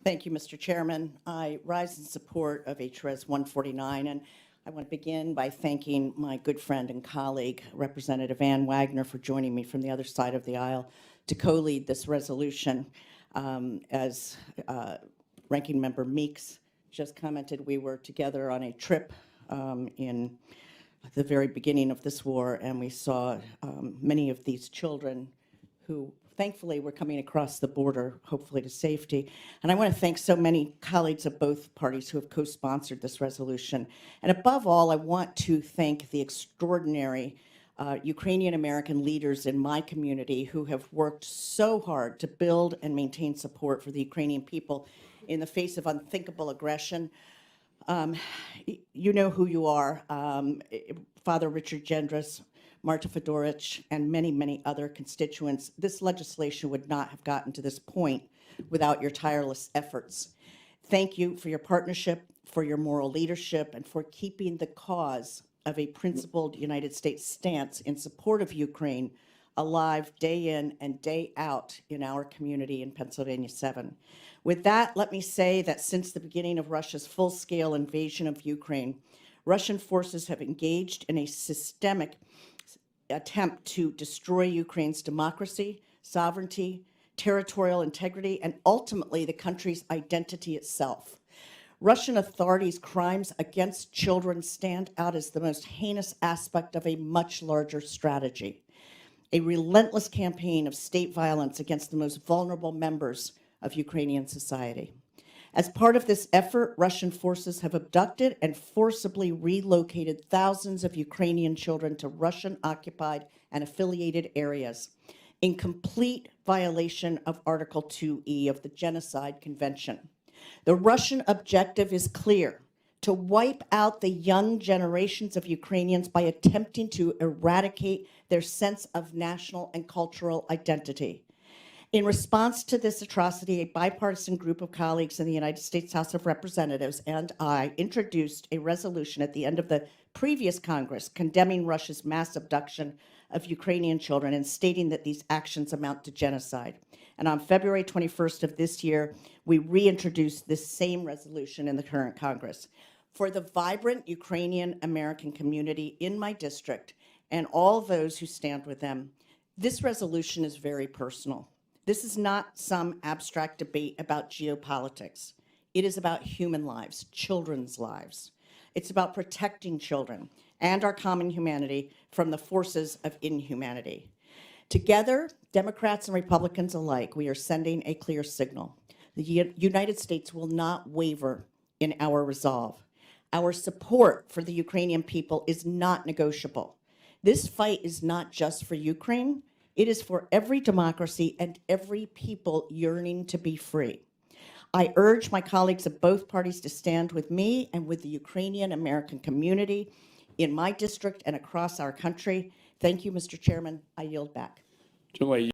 Thank you, Mr. Chairman. I rise in support of HRES 149, and I want to begin by thanking my good friend and colleague, Representative Ann Wagner, for joining me from the other side of the aisle to co-lead this resolution. As Ranking Member Meeks just commented, we were together on a trip in the very beginning of this war, and we saw many of these children who thankfully were coming across the border, hopefully to safety. And I want to thank so many colleagues of both parties who have co-sponsored this resolution. And above all, I want to thank the extraordinary Ukrainian American leaders in my community who have worked so hard to build and maintain support for the Ukrainian people in the face of unthinkable aggression. You know who you are, Father Richard Gendris, Marta Fedorich, and many, many other constituents. This legislation would not have gotten to this point without your tireless efforts. Thank you for your partnership, for your moral leadership, and for keeping the cause of a principled United States stance in support of Ukraine alive day in and day out in our community in Pennsylvania 7. With that, let me say that since the beginning of Russia's full-scale invasion of Ukraine, Russian forces have engaged in a systemic attempt to destroy Ukraine's democracy, sovereignty, territorial integrity, and ultimately the country's identity itself. Russian authorities' crimes against children stand out as the most heinous aspect of a much larger strategy, a relentless campaign of state violence against the most vulnerable members of Ukrainian society. As part of this effort, Russian forces have abducted and forcibly relocated thousands of Ukrainian children to Russian-occupied and affiliated areas, in complete violation of Article 2E of the Genocide Convention. The Russian objective is clear: to wipe out the young generations of Ukrainians by attempting to eradicate their sense of national and cultural identity. In response to this atrocity, a bipartisan group of colleagues in the United States House of Representatives and I introduced a resolution at the end of the previous Congress condemning Russia's mass abduction of Ukrainian children and stating that these actions amount to genocide. And on February 21st of this year, we reintroduced this same resolution in the current Congress. For the vibrant Ukrainian American community in my district and all those who stand with them, this resolution is very personal. This is not some abstract debate about geopolitics. It is about human lives, children's lives. It's about protecting children and our common humanity from the forces of inhumanity. Together, Democrats and Republicans alike, we are sending a clear signal. The United States will not waver in our resolve. Our support for the Ukrainian people is not negotiable. This fight is not just for Ukraine. It is for every democracy and every people yearning to be free. I urge my colleagues of both parties to stand with me and with the Ukrainian American community in my district and across our country. Thank you, Mr. Chairman. I yield back.